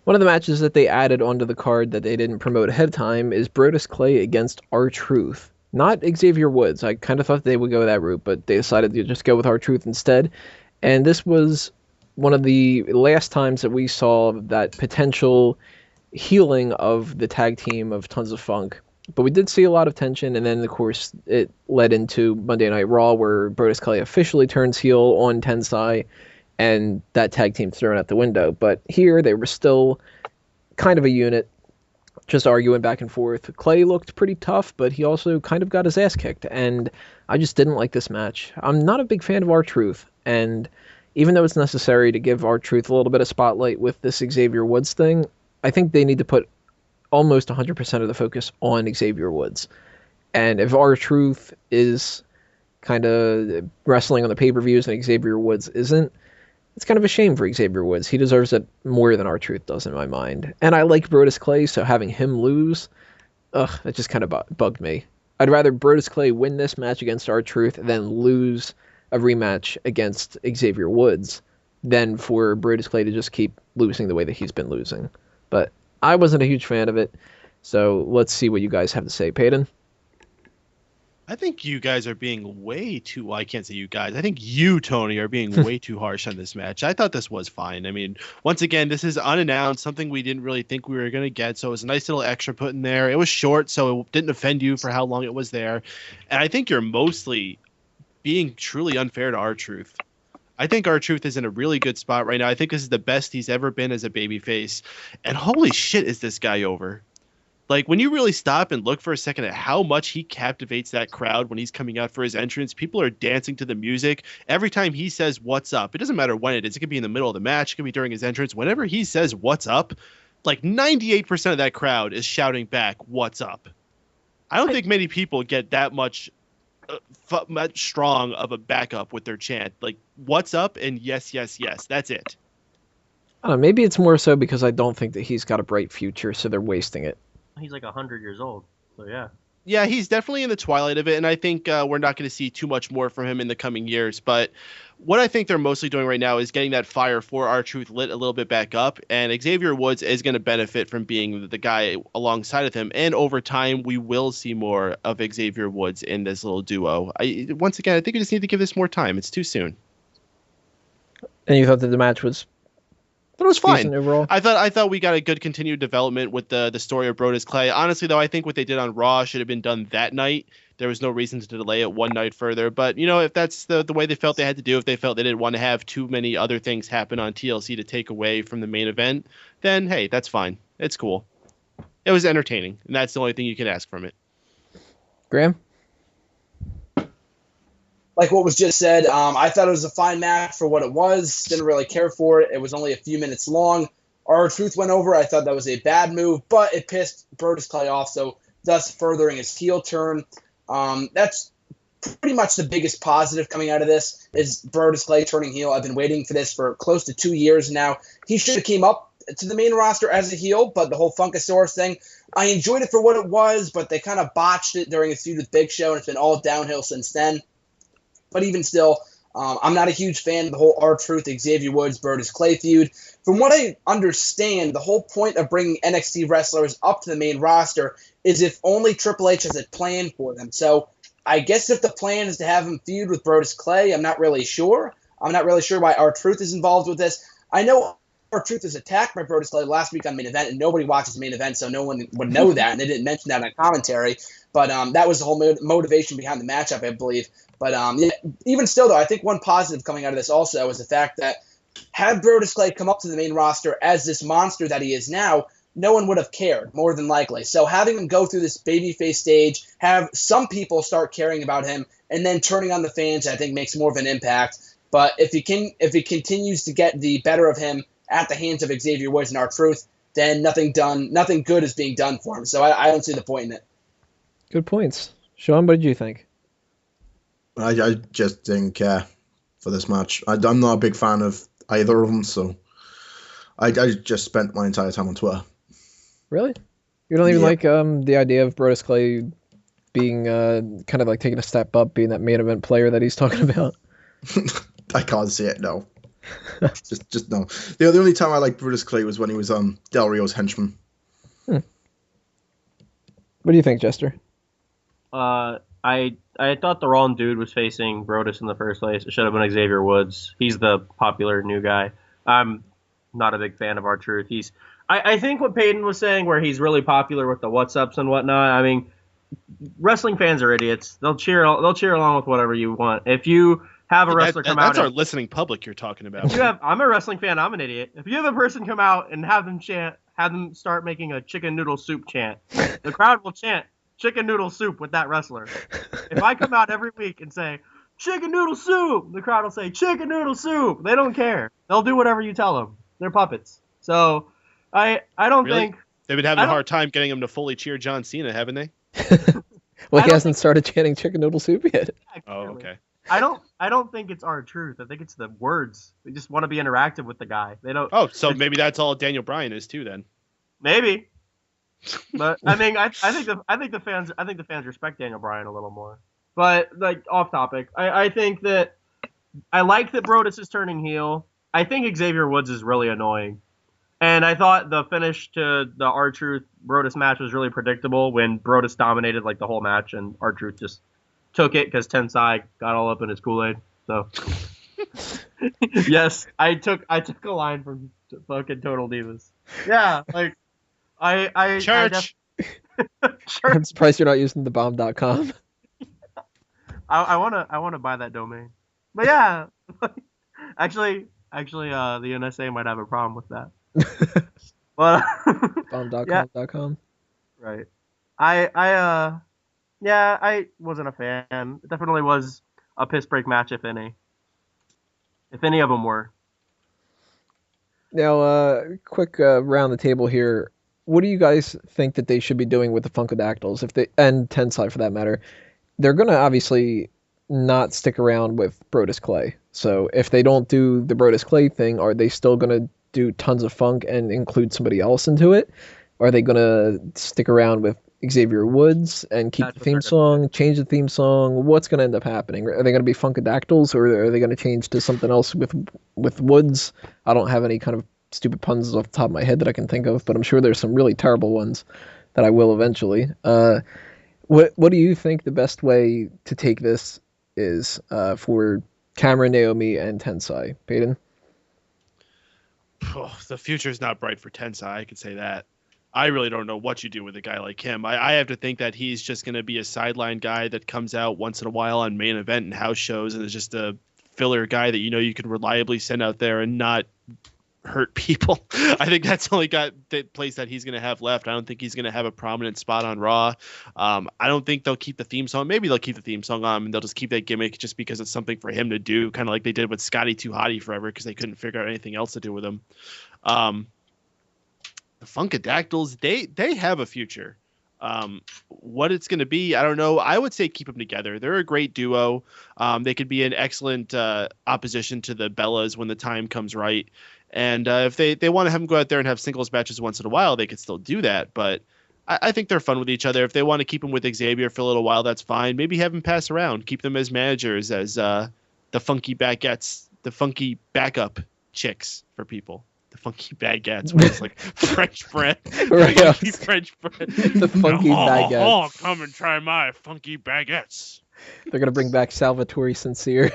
One of the matches that they added onto the card that they didn't promote ahead of time is Brodus Clay against R-Truth. Not Xavier Woods. I kind of thought they would go that route, but they decided to just go with R-Truth instead. And this was one of the last times that we saw that potential healing of the tag team of Tons of Funk. But we did see a lot of tension, and then, of course, it led into Monday Night Raw, where Brodus Clay officially turns heel on Tensai, and that tag team's thrown out the window. But here, they were still kind of a unit, just arguing back and forth. Clay looked pretty tough, but he also kind of got his ass kicked, and I just didn't like this match. I'm not a big fan of R-Truth, and even though it's necessary to give R-Truth a little bit of spotlight with this Xavier Woods thing, I think they need to put almost 100% of the focus on Xavier Woods. And if R-Truth is kind of wrestling on the pay-per-views and Xavier Woods isn't, it's kind of a shame for Xavier Woods. He deserves it more than R-Truth does in my mind. And I like Brodus Clay, so having him lose, that just kind of bugged me. I'd rather Brodus Clay win this match against R-Truth than lose a rematch against Xavier Woods than for Brodus Clay to just keep losing the way that he's been losing. But I wasn't a huge fan of it, so let's see what you guys have to say. Peyton? I think you guys are being way too... Well, I can't say you guys. I think you, Tony, are being way too harsh on this match. I thought this was fine. I mean, once again, this is unannounced, something we didn't really think we were going to get, so it was a nice little extra put in there. It was short, so it didn't offend you for how long it was there. And I think you're mostly being truly unfair to R-Truth. I think R-Truth is in a really good spot right now. I think this is the best he's ever been as a babyface. And holy shit, is this guy over. Like, when you really stop and look for a second at how much he captivates that crowd when he's coming out for his entrance, people are dancing to the music. Every time he says, "What's up?" It doesn't matter when it is. It could be in the middle of the match. It could be during his entrance. Whenever he says, "What's up?" like 98% of that crowd is shouting back, "What's up?" I don't think many people get that much strong of a backup with their chant. Like, "What's up?" and "Yes, yes, yes." That's it. I don't know, maybe it's more so because I don't think that he's got a bright future, so they're wasting it. He's like 100 years old, so yeah. Yeah, he's definitely in the twilight of it, and I think we're not going to see too much more from him in the coming years. But what I think they're mostly doing right now is getting that fire for R-Truth lit a little bit back up, and Xavier Woods is going to benefit from being the guy alongside of him. And over time, we will see more of Xavier Woods in this little duo. Once again, I think we just need to give this more time. It's too soon. And you thought that the match was... But it was fine. Overall. I thought we got a good continued development with the story of Brodus Clay. Honestly, though, I think what they did on Raw should have been done that night. There was no reason to delay it one night further. But, you know, if that's the way they felt they had to do, if they felt they didn't want to have too many other things happen on TLC to take away from the main event, then, hey, that's fine. It's cool. It was entertaining, and that's the only thing you can ask from it. Graham? Like what was just said, I thought it was a fine match for what it was. Didn't really care for it. It was only a few minutes long. R-Truth went over. I thought that was a bad move, but it pissed Brodus Clay off, so thus furthering his heel turn. That's pretty much the biggest positive coming out of this is Brodus Clay turning heel. I've been waiting for this for close to 2 years now. He should have came up to the main roster as a heel, but the whole Funkasaurus thing, I enjoyed it for what it was, but they kind of botched it during his feud with Big Show, and it's been all downhill since then. But even still, I'm not a huge fan of the whole R-Truth, Xavier Woods, Brodus Clay feud. From what I understand, the whole point of bringing NXT wrestlers up to the main roster is if only Triple H has a plan for them. So I guess if the plan is to have him feud with Brodus Clay, I'm not really sure. I'm not really sure why R-Truth is involved with this. I know R-Truth was attacked by Brodus Clay last week on Main Event, and nobody watches Main Event, so no one would know that, and they didn't mention that on commentary. But that was the whole motivation behind the matchup, I believe. But yeah, even still, though, I think one positive coming out of this also is the fact that had Brodus Clay come up to the main roster as this monster that he is now, no one would have cared, more than likely. So having him go through this babyface stage, have some people start caring about him, and then turning on the fans, I think makes more of an impact. But if he continues to get the better of him at the hands of Xavier Woods and R-Truth, then nothing good is being done for him. So I don't see the point in it. Good points. Sean, what did you think? I just didn't care for this match. I'm not a big fan of either of them, so I just spent my entire time on Twitter. Really? You don't even like the idea of Brodus Clay being kind of like taking a step up, being that main event player that he's talking about? I can't see it, no. Just no. The only time I liked Brodus Clay was when he was Del Rio's henchman. What do you think, Jester? I thought the wrong dude was facing Brodus in the first place. It should have been Xavier Woods. He's the popular new guy. I'm not a big fan of R-Truth. I think what Peyton was saying, where he's really popular with the what's-ups and whatnot. I mean, wrestling fans are idiots. They'll cheer along with whatever you want. If you have a wrestler come out, that's our listening public you're talking about. I'm a wrestling fan. I'm an idiot. If you have a person come out and have them start making a chicken noodle soup chant, the crowd will chant chicken noodle soup with that wrestler. If I come out every week and say chicken noodle soup, the crowd will say chicken noodle soup. They don't care. They'll do whatever you tell them. They're puppets. So I don't think they've been having a hard time getting him to fully cheer John Cena, haven't they? Well, he hasn't started chanting chicken noodle soup yet. Oh, okay. I don't think it's R-Truth. I think it's the words. They just want to be interactive with the guy. They don't. Oh, so maybe that's all Daniel Bryan is too then. Maybe. But I mean, I think the fans respect Daniel Bryan a little more. But like off topic, I think that I like that Brodus is turning heel. I think Xavier Woods is really annoying, and I thought the finish to the R-Truth Brodus match was really predictable when Brodus dominated like the whole match and R-Truth just took it because Tensai got all up in his Kool-Aid. So yes, I took a line from fucking Total Divas. Yeah, like. Church. I'm surprised you're not using thebomb.com. I wanna buy that domain. But yeah, actually, the NSA might have a problem with that. But bomb.com.com. Right. I wasn't a fan. It definitely was a piss break match, if any. If any of them were. Now, quick round the table here. What do you guys think that they should be doing with the Funkadactyls, and Tensai for that matter? They're going to obviously not stick around with Brodus Clay. So if they don't do the Brodus Clay thing, are they still going to do tons of funk and include somebody else into it? Are they going to stick around with Xavier Woods and keep the theme song, change the theme song? What's going to end up happening? Are they going to be Funkadactyls, or are they going to change to something else with Woods? I don't have any kind of stupid puns off the top of my head that I can think of, but I'm sure there's some really terrible ones that I will eventually. What do you think the best way to take this is for Cameron, Naomi, and Tensai? Peyton? Oh, the future's not bright for Tensai, I can say that. I really don't know what you do with a guy like him. I have to think that he's just going to be a sideline guy that comes out once in a while on main event and house shows and is just a filler guy that you can reliably send out there and not hurt people. I think that's only got the place that he's going to have left. I don't think he's going to have a prominent spot on Raw. I don't think they'll keep the theme song. Maybe they'll keep the theme song on and they'll just keep that gimmick just because it's something for him to do, kind of like they did with Scotty 2 Hotty forever because they couldn't figure out anything else to do with him. The Funkadactyls, they have a future. What it's going to be, I don't know. I would say keep them together. They're a great duo. They could be an excellent opposition to the Bellas when the time comes right. And if they want to have them go out there and have singles matches once in a while, they could still do that. But I think they're fun with each other. If they want to keep them with Xavier for a little while, that's fine. Maybe have them pass around. Keep them as managers, as the funky baguettes, the funky backup chicks for people. The funky baguettes, where it's like French bread. Right. Funky French bread. The funky baguettes. Come and try my funky baguettes. They're going to bring back Salvatore Sincere.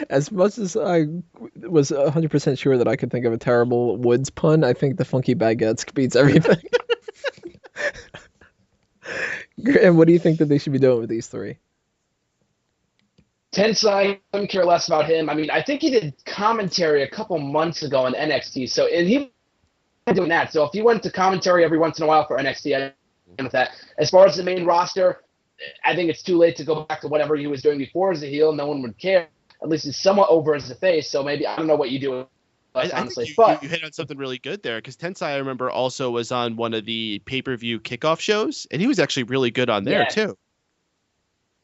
As much as I was 100% sure that I could think of a terrible Woods pun, I think the funky baguettes beats everything. And what do you think that they should be doing with these three? Tensai, I couldn't care less about him. I mean, I think he did commentary a couple months ago on NXT, so he was doing that. So if he went to commentary every once in a while for NXT, I'd with that. As far as the main roster, I think it's too late to go back to whatever he was doing before as a heel. No one would care. At least he's somewhat over as a face, so maybe I don't know what you do. Honestly, but you hit on something really good there, because Tensai, I remember, also was on one of the pay-per-view kickoff shows, and he was actually really good on there too.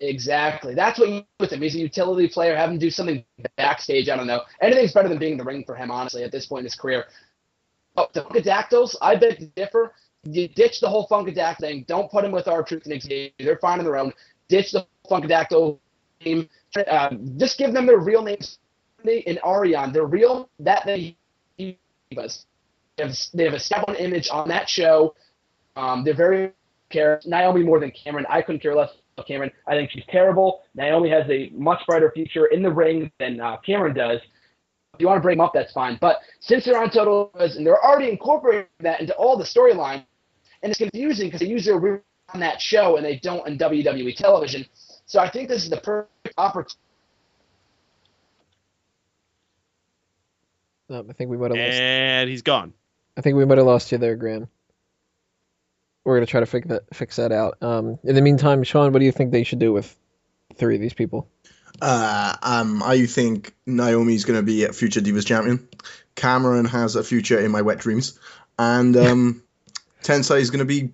Exactly. That's what you do with him. He's a utility player. Have him do something backstage. I don't know. Anything's better than being in the ring for him, honestly, at this point in his career. Oh, the Funkadactyls, I beg to differ. You ditch the whole Funkadactyl thing. Don't put him with R-Truth and Xavier. They're fine on their own. Ditch the Funkadactyl team. Just give them their real names and Ariane. They're real that they us. They have a step-on image on that show. They're very care Naomi more than Cameron. I couldn't care less about Cameron. I think she's terrible. Naomi has a much brighter future in the ring than Cameron does. If you want to bring them up, that's fine. But since they're on Total Divas and they're already incorporating that into all the storyline, and it's confusing because they use their real on that show and they don't in WWE television. So I think this is the perfect opportunity. I think we might have lost. And he's gone. I think we might have lost you there, Graham. We're gonna try to fix that out. In the meantime, Sean, what do you think they should do with 3 of these people? I think Naomi's going to be a future Divas champion. Cameron has a future in my wet dreams, and Tensai is going to be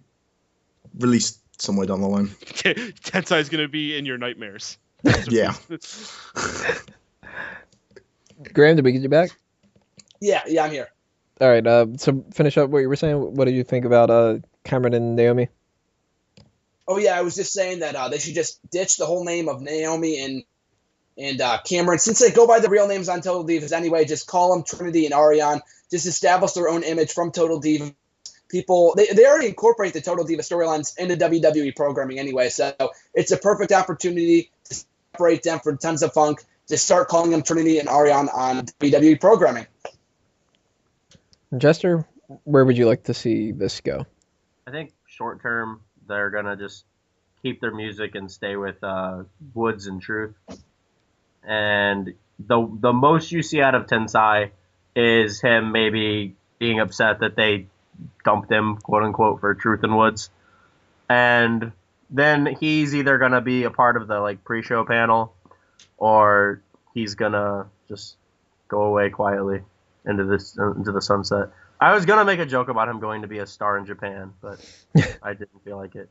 released somewhere down the line. Tensai is going to be in your nightmares. Yeah. Graham, did we get you back? Yeah, I'm here. All right. So finish up what you were saying. What do you think about Cameron and Naomi? Oh yeah, I was just saying that they should just ditch the whole name of Naomi and Cameron. Since they go by the real names on Total Divas anyway, just call them Trinity and Ariane. Just establish their own image from Total Divas. People, they already incorporate the Total Diva storylines into WWE programming anyway, so it's a perfect opportunity to separate them from Tons of Funk, to start calling them Trinity and Ariane on WWE programming. Jester, where would you like to see this go? I think short term they're gonna just keep their music and stay with Woods and Truth. And the most you see out of Tensai is him maybe being upset that they dumped him, quote unquote, for Truth and Woods. And then he's either gonna be a part of the pre-show panel, or he's gonna just go away quietly into the sunset. I was gonna make a joke about him going to be a star in Japan, but I didn't feel like it.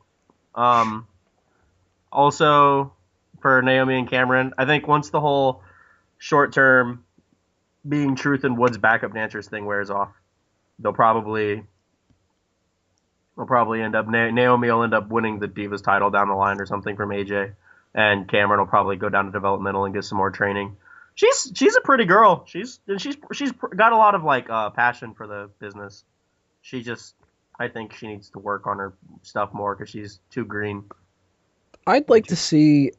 Also, for Naomi and Cameron, I think once the whole short-term being Truth and Woods backup dancers thing wears off, they'll probably end up Naomi will end up winning the Divas title down the line or something from AJ, and Cameron will probably go down to developmental and get some more training. She's a pretty girl. She's got a lot of passion for the business. I think she needs to work on her stuff more because she's too green. I'd like to see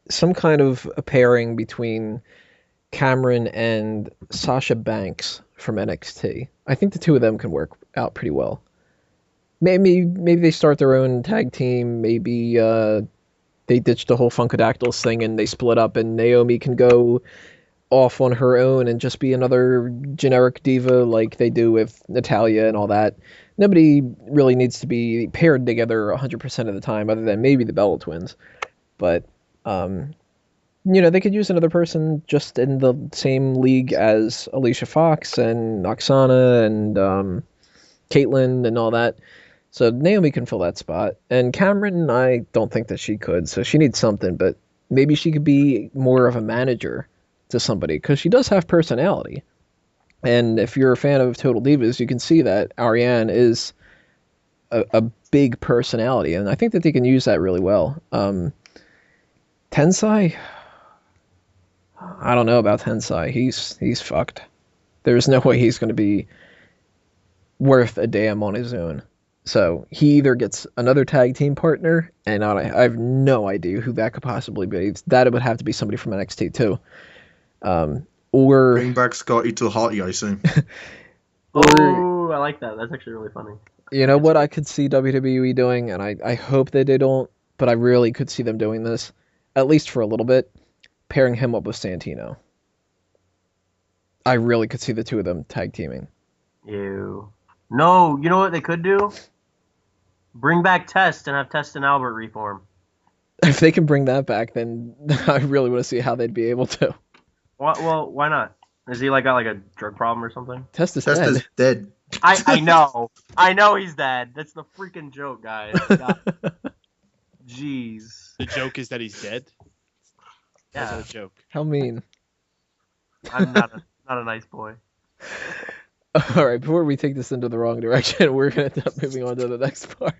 some kind of a pairing between Cameron and Sasha Banks from NXT. I think the two of them can work out pretty well. Maybe they start their own tag team. Maybe they ditch the whole Funkadactyls thing and they split up, and Naomi can go off on her own and just be another generic diva like they do with Natalia and all that. Nobody really needs to be paired together 100% of the time, other than maybe the Bella Twins. But, they could use another person just in the same league as Alicia Fox and Oksana and Caitlyn and all that. So Naomi can fill that spot. And Cameron, I don't think that she could, so she needs something, but maybe she could be more of a manager to somebody, because she does have personality. And if you're a fan of Total Divas, you can see that Ariane is a big personality, and I think that they can use that really well. Tensai, I don't know about Tensai. He's fucked. There's no way he's going to be worth a damn on his own. So he either gets another tag team partner, and I have no idea who that could possibly be. That would have to be somebody from NXT too. Or bring back Scotty to Harty, I assume. Oh, I like that. That's actually really funny. You know what I could see WWE doing, and I hope that they don't, but I really could see them doing this, at least for a little bit, pairing him up with Santino. I really could see the two of them tag teaming. Ew. No, you know what they could do? Bring back Test and have Test and Albert reform. If they can bring that back, then I really want to see how they'd be able to. Well, why not? Is he got a drug problem or something? Test is dead. I know he's dead. That's the freaking joke, guys. God. Jeez. The joke is that he's dead. Yeah. That's a joke. How mean. I'm not a nice boy. All right, before we take this into the wrong direction, we're going to end up moving on to the next part.